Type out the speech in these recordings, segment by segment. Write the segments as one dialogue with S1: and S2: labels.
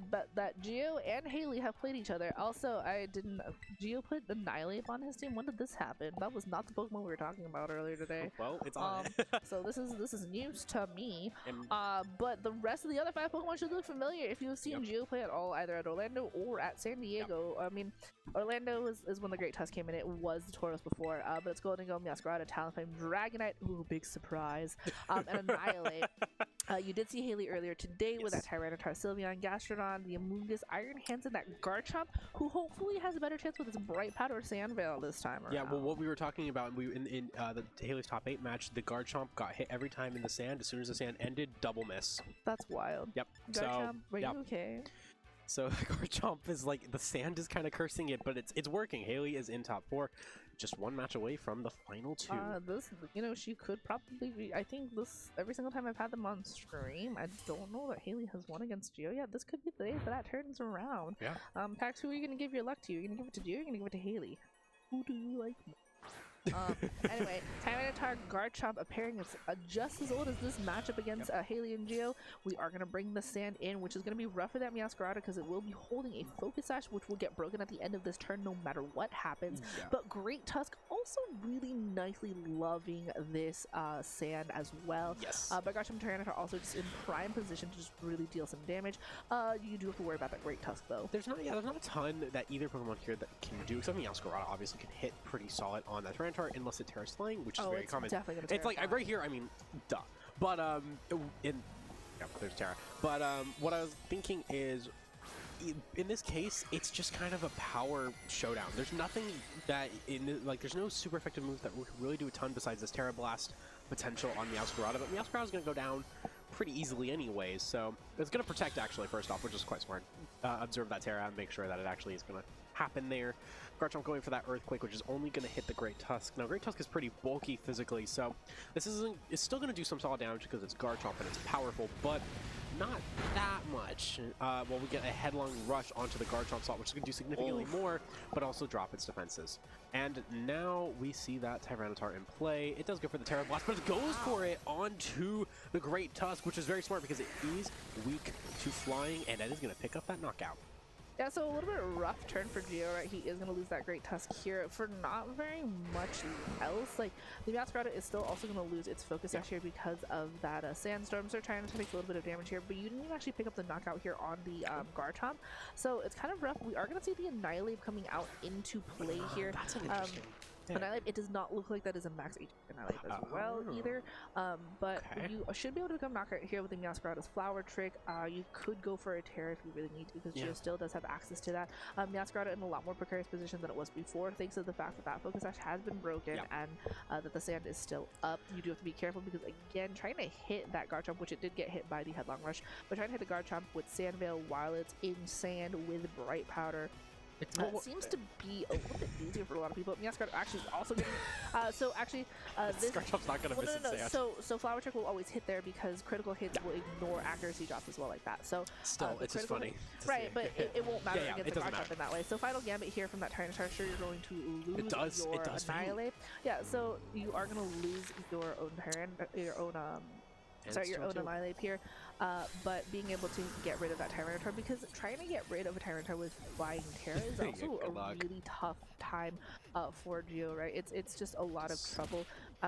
S1: But that Geo and Hayley have played each other. Also, I didn't. Geo put Annihilate on his team. When did this happen? That was not the Pokemon we were talking about earlier today.
S2: Well, it's on.
S1: So this is news to me.
S2: And
S1: But the rest of the other 5 Pokemon should look familiar if you've seen Geo play at all, either at Orlando or at San Diego. I mean, Orlando is when the Great Tusk came in. It was the Tauros before, but it's Golden Meowscarada, Talonflame, Dragonite. Ooh, big surprise. And Annihilate. You did see Hayley earlier today with that Tyranitar, Sylveon, Gastrodon, the Amoonguss, Iron Hands, and that Garchomp, who hopefully has a better chance with his Bright Powder or Sandveil this time around.
S2: Yeah, well, what we were talking about in the Hayley's top 8 match, the Garchomp got hit every time in the sand. As soon as the sand ended, double miss.
S1: That's wild.
S2: Yep.
S1: Garchomp, are you okay?
S2: So Garchomp is like, the sand is kind of cursing it, but it's working. Hayley is in top 4, just 1 match away from the final 2.
S1: This, you know, she could probably be, I think this, every single time I've had them on stream, I don't know that Hayley has won against Geo yet. This could be the day that turns around.
S2: Yeah.
S1: Pax, who are you going to give your luck to? You're going to give it to Geo, you're going to give it to Hayley. Who do you like more? Anyway, Tyranitar, Garchomp, a pairing is just as old as this matchup against Hayley and Geo. We are going to bring the sand in, which is going to be rough for that Meowscarada because it will be holding a Focus Sash, which will get broken at the end of this turn no matter what happens. But Great Tusk also really nicely loving this sand as well.
S2: Yes.
S1: But Garchomp and Tyranitar also just in prime position to just really deal some damage. You do have to worry about that Great Tusk though.
S2: There's not a ton that either Pokemon here that can do, except Meowscarada obviously can hit pretty solid on that Tyranitar unless it Terra's Slaying, which is very common. It's like right here, I mean, duh. But there's Terra. But what I was thinking is, in this case, it's just kind of a power showdown. There's nothing that there's no super effective move that will really do a ton besides this Terra Blast potential on Meowscarada, but Meowscarada is going to go down pretty easily anyways, so it's going to protect actually first off, which is quite smart. Observe that Terra and make sure that it actually is going to happen there. Garchomp going for that Earthquake, which is only going to hit the Great Tusk. Now, Great Tusk is pretty bulky physically, so this it's still going to do some solid damage because it's Garchomp and it's powerful, but not that much. Well, we get a headlong rush onto the Garchomp slot, which is going to do significantly more, but also drop its defenses. And now we see that Tyranitar in play. It does go for the Terra Blast, but it goes for it onto the Great Tusk, which is very smart because it is weak to flying, and that is going to pick up that knockout.
S1: Yeah, so a little bit rough turn for Geo, right? He is going to lose that Great Tusk here for not very much else. Like, the Meowscarada is still also going to lose its Focus Sash here because of that Sandstorm. So trying to take a little bit of damage here, but you didn't even actually pick up the knockout here on the Garchomp. So it's kind of rough. We are going to see the Annihilate coming out into play here.
S2: That's interesting.
S1: Annihilate, it does not look like that is a max HP Annihilate as well either, but you should be able to become knockout here with the Meowscarada's Flower Trick. You could go for a Terra if you really need to, because Geo still does have access to that. Meowscarada in a lot more precarious position than it was before, thanks to the fact that that Focus Sash has been broken and that the sand is still up. You do have to be careful because, again, trying to hit that Garchomp, which it did get hit by the Headlong Rush, but trying to hit the Garchomp with Sandveil while it's in sand with Bright Powder, it seems to be a little bit easier for a lot of people. Meowscarada actually is also getting this
S2: Garchomp's not gonna miss its sand.
S1: So Flower Trick will always hit there because critical hits will ignore accuracy drops as well like that. So
S2: still, it's just funny.
S1: Right, but it won't matter against the Garchomp in that way. So Final Gambit here from that Tyranitar, sure, you're going to lose your Annihilate. Yeah, so you are going to lose your own Annihilate here, but being able to get rid of that Tyranitar, because trying to get rid of a Tyranitar with Flying Terra is also a really tough time for Geo, right? It's just a lot of trouble.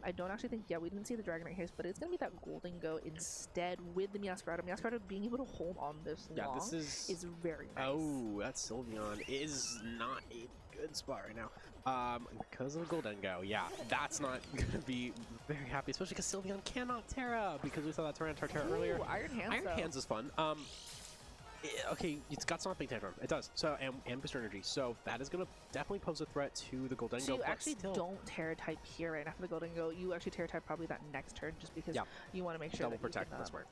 S1: I don't actually think, we didn't see the Dragonite here, but it's going to be that Golden Go instead with the Meowscarada. Meowscarada being able to hold on this long
S2: this is
S1: very nice.
S2: Oh, that Sylveon is not a good spot right now. Because of the Golden Go. Yeah, that's not going to be very happy, especially because Sylveon cannot Terra, because we saw that Tyranitar Terra earlier.
S1: Iron Hands,
S2: Iron Hands is fun. Okay, it's got Stomping Tantrum. It does. So, and Booster Energy. So, that is going to definitely pose a threat to the Golden Go.
S1: So, you actually don't Terra type here right after the Golden Go. You actually Terra type probably that next turn just because you want to make sure
S2: double
S1: that
S2: protect.
S1: That's
S2: smart.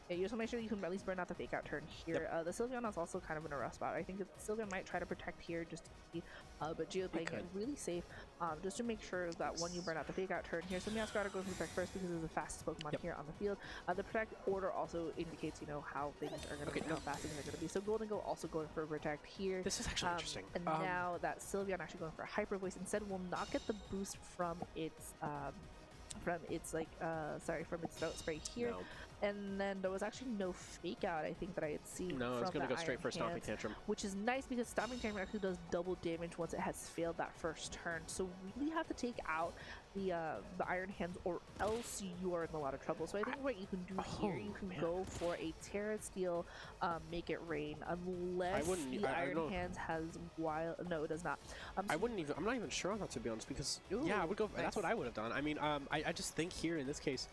S1: Yeah, you just want to make sure you can at least burn out the Fake Out turn here. The Sylveon is also kind of in a rough spot. I think Sylveon might try to protect here just to see, but Geo playing it really safe just to make sure that when you burn out the Fake Out turn here. So Meowscarada goes to protect first because it's the fastest Pokemon here on the field. The protect order also indicates, how things are going to be, how fast things are going to be. So Golden Go also going for a protect here.
S2: This is actually interesting.
S1: And now that Sylveon actually going for a Hyper Voice instead will not get the boost from its from its Throat Spray here. And then there was actually no fake out, I think, that I had seen.
S2: No,
S1: from
S2: it's going to go straight for a Stomping
S1: Hands,
S2: Tantrum.
S1: which is nice because Stomping Tantrum actually does double damage once it has failed that first turn. So really have to take out the Iron Hands, or else you are in a lot of trouble. So I think what you can do here, you can go for a Terra Steel, Make It Rain, unless the Iron Hands has wild. No, it does not. So
S2: I'm not even sure on that, to be honest, because yeah, I would go. Nice. That's what I would have done. I mean, I just think here in this case,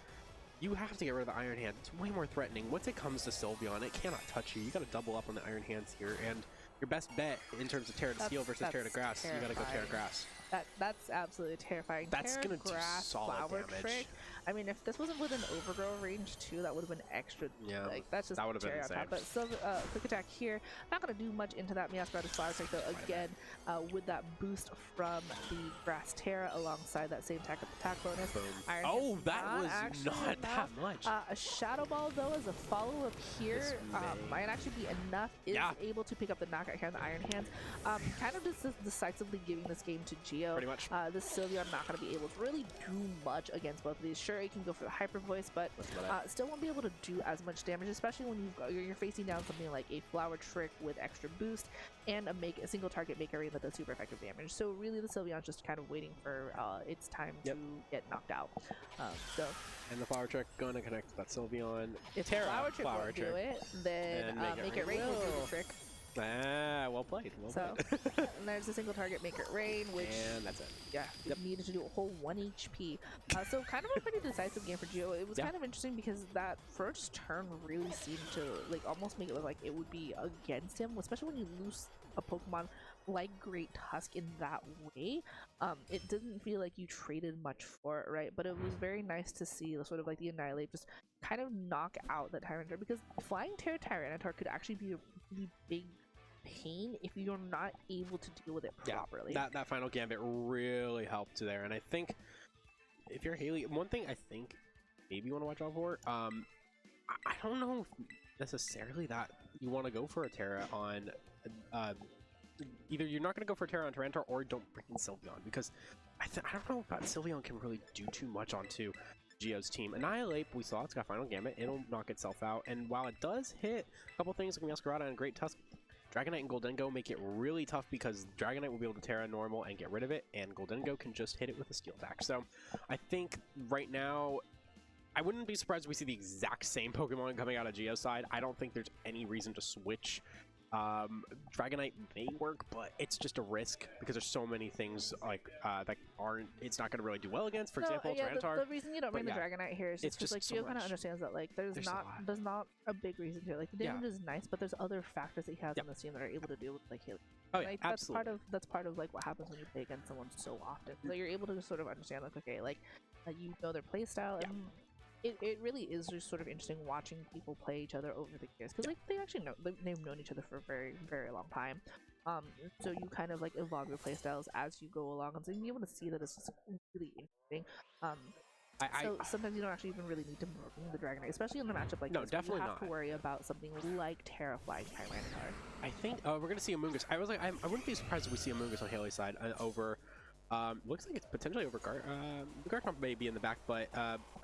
S2: you have to get rid of the Iron Hand. It's way more threatening. Once it comes to Sylveon, it cannot touch you. You got to double up on the Iron Hands here, and your best bet in terms of Terra to Steel versus Terra to Grass, you got to go Terra Grass.
S1: That's absolutely terrifying.
S2: That's gonna do solid damage.
S1: Trick. I mean, if this wasn't within overgrow range too, that would have been extra.
S2: Yeah,
S1: like, that's just
S2: that would have been insane.
S1: But so, quick attack here. Not gonna do much into that Meowscarada Flower Trick though. Again, with that boost from the Grass Terra alongside that same attack bonus.
S2: Oh, that was not that much.
S1: A Shadow Ball though, as a follow up here, might actually be enough. Is able to pick up the knockout here on the Iron Hands. Kind of just decisively giving this game to Geo.
S2: Pretty much.
S1: This Sylveon not going to be able to really do much against both of these. Sure, it can go for the Hyper Voice, but still won't be able to do as much damage, especially when you're facing down something like a Flower Trick with extra boost and a single target Make It Rain that does super effective damage. So really, the Sylveon's just kind of waiting for its time to get knocked out.
S2: And the Flower Trick going to connect to that Sylveon.
S1: If Flower Trick won't do it, then Make It Rain will do the trick.
S2: Ah, well played.
S1: And there's a single target Make It Rain, which
S2: and that's it.
S1: Yeah, needed to do a whole 1 HP. So kind of a pretty decisive game for Geo. It was kind of interesting because that first turn really seemed to like almost make it look like it would be against him, especially when you lose a Pokemon like Great Tusk in that way. It didn't feel like you traded much for it, right? But it was very nice to see sort of like the Annihilate just kind of knock out that Tyranitar, because Flying Tyranitar could actually be a really big pain if you're not able to deal with it properly.
S2: That final gambit really helped there, and I think if you're Hayley, one thing I think maybe you want to watch out for, I don't know if necessarily that you want to go for a Terra on either you're not going to go for a Terra on Tyranitar or don't bring in Sylveon, because I don't know if Sylveon can really do too much onto Geo's team. Annihilate, we saw it's got Final Gambit, it'll knock itself out, and while it does hit a couple things like Meowscarada and Great Tusk, Dragonite and Gholdengo make it really tough because Dragonite will be able to Terra normal and get rid of it, and Gholdengo can just hit it with a Steel attack. So I think right now, I wouldn't be surprised if we see the exact same Pokemon coming out of Geo's side. I don't think there's any reason to switch. Dragonite may work, but it's just a risk because there's so many things like that it's not going to really do well against. For example, Tyranitar.
S1: The reason you don't bring the Dragonite here is just like Geo kind of understands that like there's not a big reason to it. Like the damage is nice, but there's other factors that he has on this team that are able to deal with like Hayley.
S2: Oh yeah,
S1: like,
S2: absolutely.
S1: That's part of like what happens when you play against someone so often. So you're able to sort of understand like, okay, like you know their play style, and it really is just sort of interesting watching people play each other over the years, because like they actually know they've known each other for a very, very long time. So you kind of like evolve your playstyles as you go along, and so you're able to see that it's just really interesting. So sometimes you don't actually even really need to bring the Dragonite, especially in a matchup like this.
S2: Definitely
S1: you have to worry about something like Terra Flying Tyranitar.
S2: I think we're gonna see Amoonguss. I wouldn't be surprised if we see Amoonguss on Hayley's side over. Looks like it's potentially over Garchomp may be in the back, but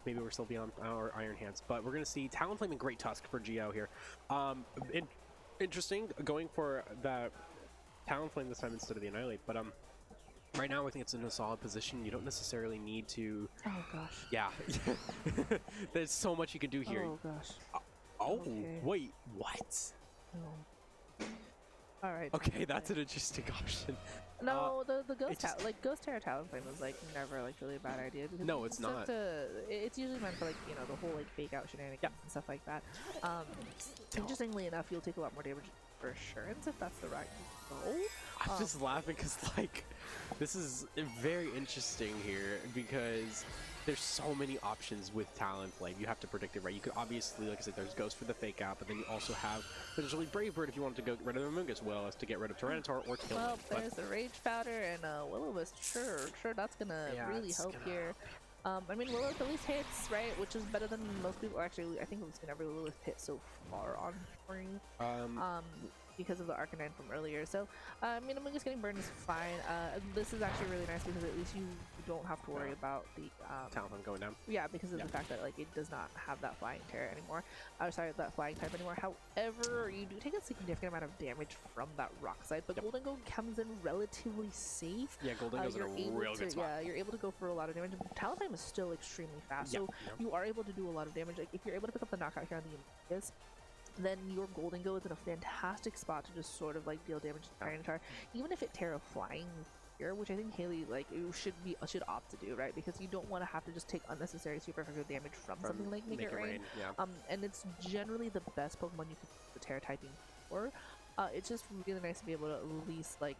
S2: maybe we're still beyond our Iron Hands. But we're gonna see Talonflame and Great Tusk for Geo here. Interesting going for the Talonflame this time instead of the Annihilate, but right now I think it's in a solid position. You don't necessarily need to.
S1: Oh gosh.
S2: Yeah. There's so much you can do here.
S1: Oh gosh.
S2: Wait, what?
S1: Oh. All right.
S2: Okay, that's an interesting option.
S1: No, the Ghost Terra Talonflame was like never like really a bad idea.
S2: No, it's not.
S1: It's usually meant for like the whole like fake out shenanigans and stuff like that. Interestingly enough, you'll take a lot more damage for assurance if that's the right goal.
S2: I'm just laughing because like this is very interesting here because there's so many options with Talonflame. You have to predict it right. You could obviously, like I said, there's Ghost for the fake out, but then you also have potentially Brave Bird if you wanted to get rid of Amoonguss, well as to get rid of Tyranitar or kill him.
S1: Well, there's the Rage Powder and Will-O-Wisp. Sure, that's gonna really help here. I mean, Will-O-Wisp at least hits, right? Which is better than most people. Actually, I think we've seen every Will-O-Wisp hit so far on screen. because of the Arcanine from earlier. So, I mean, Amoonguss getting burned is fine. This is actually really nice because at least you don't have to worry about the
S2: Talon going down.
S1: Yeah, because of the fact that like it does not have that flying terror anymore. Sorry, that flying type anymore. However, you do take a significant amount of damage from that rock side, but Golden Go comes in relatively safe.
S2: Yeah, Golden Go's in a real good spot.
S1: Yeah, you're able to go for a lot of damage. Talonflame is still extremely fast, so you are able to do a lot of damage. Like if you're able to pick up the knockout here on the Amoonguss, then your Golden Go is in a fantastic spot to just sort of like deal damage to the Tyranitar, even if it Terra Flying here, which I think Hayley like should opt to do, right? Because you don't want to have to just take unnecessary super effective damage from something like Make It Rain. And it's generally the best Pokemon you can use the Terra typing for. It's just really nice to be able to at least like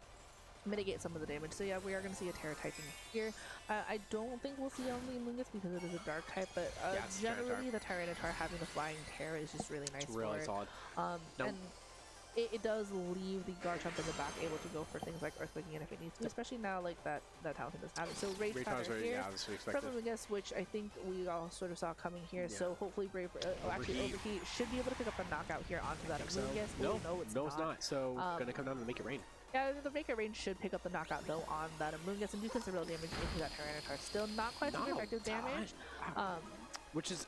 S1: mitigate some of the damage. So yeah, we are going to see a Terra typing here. I don't think we'll see only Amoonguss because it is a dark type, but generally the Tyranitar having the flying Terra is just really nice. It's really solid. And it does leave the Garchomp in the back able to go for things like Earthquaking if it needs to, especially now like that Talon does have it. So Rage Powder here from Amoonguss, which I think we all sort of saw coming here. So hopefully Overheat should be able to pick up a knockout here onto that Amoonguss.
S2: No, it's not. So gonna come down to Make It Rain.
S1: Yeah, the Make It Rain should pick up the knockout though on that Amoonguss and do some real damage into that Tyranitar. Still not quite super effective damage.
S2: Which is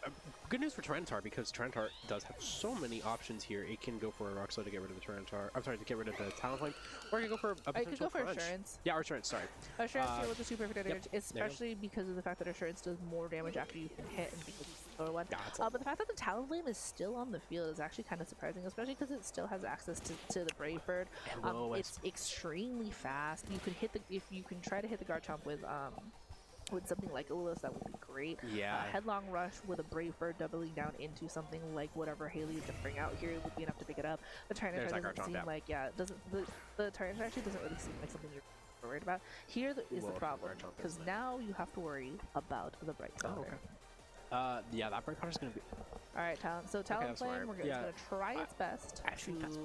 S2: good news for Tyranitar because Tyranitar does have so many options here. It can go for a Rock Slide to get rid of the Tyranitar. I'm sorry, to get rid of the Talonflame, or it can go for a potential
S1: could go for
S2: Crunch.
S1: Assurance.
S2: Yeah, or Assurance. Sorry.
S1: Assurance here with the super effective damage, especially because of the fact that Assurance does more damage after you can hit and because it's the slower one. But the fact that the Talonflame is still on the field is actually kind of surprising, especially because it still has access to the Brave Bird. It's extremely fast. You can hit if you can try to hit the Garchomp with something like Ulyss, that would be great.
S2: Yeah.
S1: Headlong Rush with a Brave Bird doubling down into something like whatever Hayley can bring out here would be enough to pick it up. The Tyranitar doesn't seem like, the Tyranitar actually doesn't really seem like something you're worried about. Here is the problem, because now you have to worry about the Bright Powder.
S2: Yeah, that Bright Powder is going to be...
S1: Alright, Talonflame, we're going to try its best.
S2: I think that's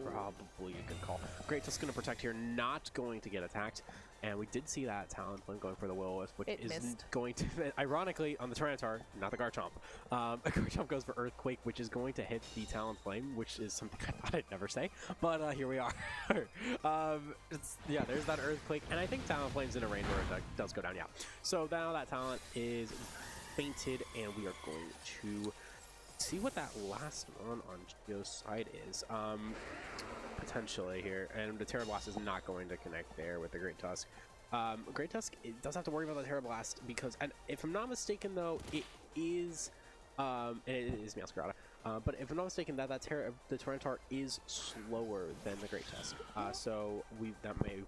S2: probably a good call. Great Tusk's going to protect here, not going to get attacked. And we did see that Talonflame going for the Will-O-Wisp, which isn't going to fit, ironically, on the Tyranitar, not the Garchomp. Garchomp goes for Earthquake, which is going to hit the Talonflame, which is something I thought I'd never say, but here we are. There's that Earthquake, and I think Talonflame's in a range where it does go down, So now that Talon is fainted, and we are going to see what that last one on Geo's side is. Potentially here, and the Terra Blast is not going to connect there with the Great Tusk. Great Tusk, it does have to worry about the Terra Blast because, and if I'm not mistaken though, it is Meowscarada. But if I'm not mistaken, the Tyranitar is slower than the Great Tusk. So that may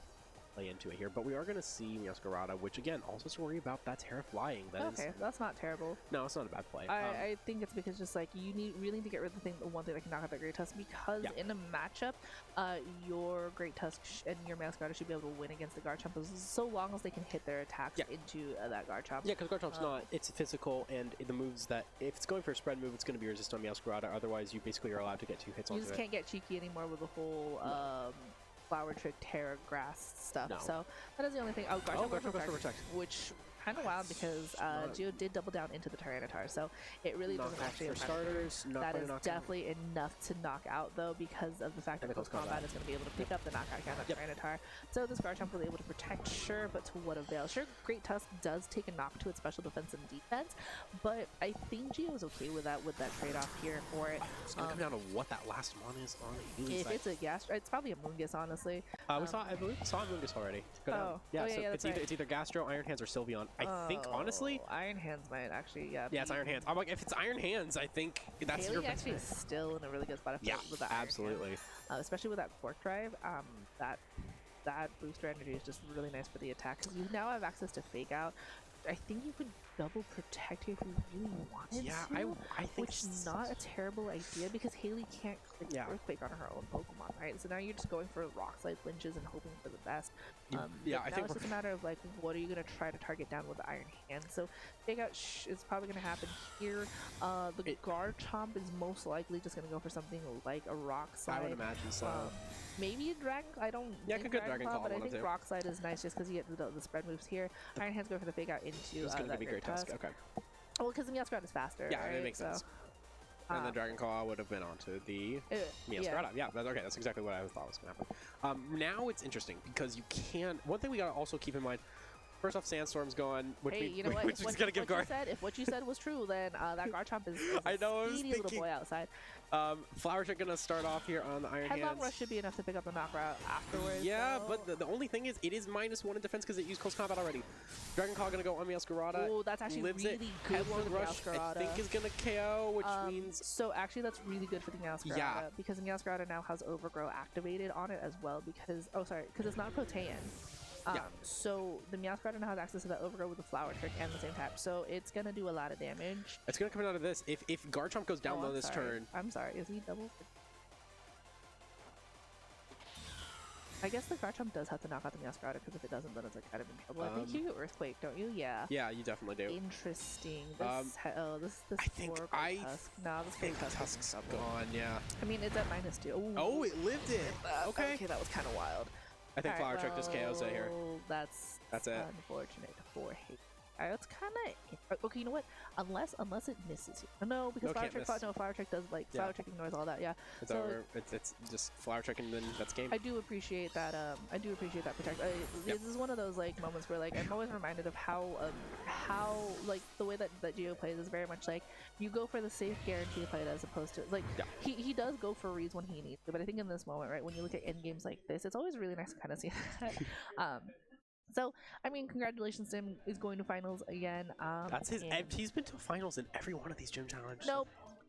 S2: play into it here, but we are going to see Meowscarada, which again also has to worry about that Terra Flying.
S1: That's not terrible.
S2: No, it's not a bad play.
S1: I think it's because just like you really need to get rid of the one thing that can knock out that Great Tusk, because in a matchup, your Great Tusk and your Meowscarada should be able to win against the Garchomp so long as they can hit their attacks into that Garchomp.
S2: Yeah, because Garchomp's not, it's physical, and the moves that, if it's going for a spread move, it's going to be resist on Meowscarada, otherwise you basically are allowed to get 2 hits onto it.
S1: You just can't get cheeky anymore with the whole Flower Trick, Terra, Grass stuff. So that is the only thing. Garchomp protect, which kind of wild because Geo did double down into the Tyranitar, so it really doesn't actually
S2: for starters.
S1: That is definitely enough to knock out though, because of the fact that close combat is going to be able to pick up the knockout count of Tyranitar. So this Garchomp was able to protect, sure, but to what avail? Sure, Great Tusk does take a knock to its special defense and defense, but I think Geo is okay with that trade-off here for it.
S2: It's going to come down to what that last mon is on Hayley's side.
S1: If it's a Gastro, it's probably a Amoonguss, honestly.
S2: I believe we saw Amoonguss already. It's either Gastro, Iron Hands, or Sylveon. I think, honestly,
S1: Iron Hands might actually,
S2: yeah, it's Iron Hands. I'm like, if it's Iron Hands, I think that's
S1: Hayley actually is still in a really good spot. With the
S2: absolutely.
S1: Especially with that Fork Drive, that booster energy is just really nice for the attack. Because you now have access to Fake Out. I think you could double protect here if you really wanted to. I think which is not a terrible idea because Hayley can't click Earthquake on her own Pokemon, right? So now you're just going for Rock Slide flinches and hoping for the best. I think it's just a matter of like, what are you going to try to target down with the Iron Hand? So Fake Out is probably going to happen here. The Garchomp is most likely just going to go for something like a Rock Slide.
S2: I would imagine so.
S1: Maybe a Dragon. I don't.
S2: Yeah, a good Dragon Claw,
S1: but I think Rock Slide is nice just because you get the spread moves here. Iron Hand's going for the Fake Out into
S2: it's going to be Great Tusk. Okay.
S1: Well, because the Meowscarada is faster.
S2: Yeah,
S1: right?
S2: It makes sense. And the Dragon Claw would have been onto the Meowscarada. Yeah, that's exactly what I thought was going to happen. Now it's interesting because you can. One thing we got to also keep in mind. First off, Sandstorm's going. Which
S1: you know what?
S2: Which is gonna give guard.
S1: If what you said was true, then that Garchomp is
S2: I know.
S1: a speedy little boy outside.
S2: Flower Trick gonna start off here on the Iron Hands.
S1: Headlong Rush should be enough to pick up the knockout afterwards.
S2: Yeah,
S1: though.
S2: but the only thing is, it is -1 in defense because it used Close Combat already. Dragon Claw gonna go on Meowscarada.
S1: Oh, that's actually really good
S2: Headlong
S1: for the
S2: Rush,
S1: Meowscarada.
S2: I think is gonna KO, which means.
S1: So actually, that's really good for the Meowscarada because the Meowscarada now has Overgrow activated on it as well because because it's not Protean. So the Meowscarada now has access to that Overgrow with the Flower Trick and the same type, so it's gonna do a lot of damage.
S2: It's gonna come out of this. If Garchomp goes down on this turn,
S1: I'm sorry, is he double? I guess the Garchomp does have to knock out the Meowscarada because if it doesn't, then it's like kind of in trouble. I think you get Earthquake, don't you? Yeah.
S2: Yeah, you definitely do.
S1: Interesting. This
S2: I think
S1: this
S2: Tusk's gone. Yeah.
S1: I mean, it's at -2. Ooh.
S2: Oh, it lived it. Okay.
S1: Okay, that was kind of wild.
S2: I think Flower Trick just KOs it here.
S1: That's
S2: it.
S1: Unfortunate for Hayley. It's kind of okay. You know what? Unless it misses you. No, because Flower Trick does Flower Trick ignores all that. Yeah.
S2: It's over. It's just Flower Trick and then that's game.
S1: I do appreciate that. I do appreciate that protect. This is one of those moments where I'm always reminded of how the way that Geo plays is very much like you go for the safe guarantee play as opposed to he does go for reads when he needs to. But I think in this moment, right, when you look at end games like this, it's always really nice to kind of see that. So, I mean, congratulations to him. He's going to finals again.
S2: That's his. He's been to finals in every one of these gym challenges.
S1: Nope.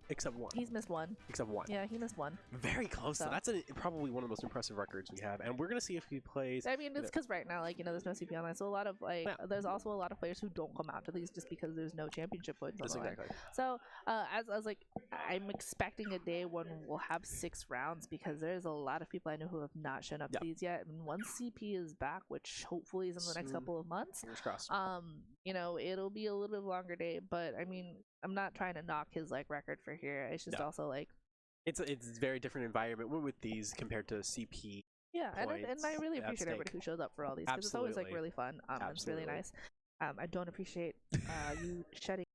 S2: Except one.
S1: He's missed one.
S2: Except one.
S1: Yeah, he missed one.
S2: Very close. So that's probably one of the most impressive records we have, and we're gonna see if he plays.
S1: I mean, it's because right now, there's no CP online, so a lot of there's also a lot of players who don't come out to these just because there's no championship points online. Exactly. So, I'm expecting a day when we'll have 6 rounds because there's a lot of people I know who have not shown up to these yet, and once CP is back, which hopefully is in the next couple of months,
S2: fingers crossed.
S1: It'll be a little bit longer day, but I mean, I'm not trying to knock his record for here. It's just also
S2: it's a very different environment with these compared to CP.
S1: Yeah, and I really appreciate everybody who shows up for all these because it's always really fun. It's really nice. I don't appreciate you shedding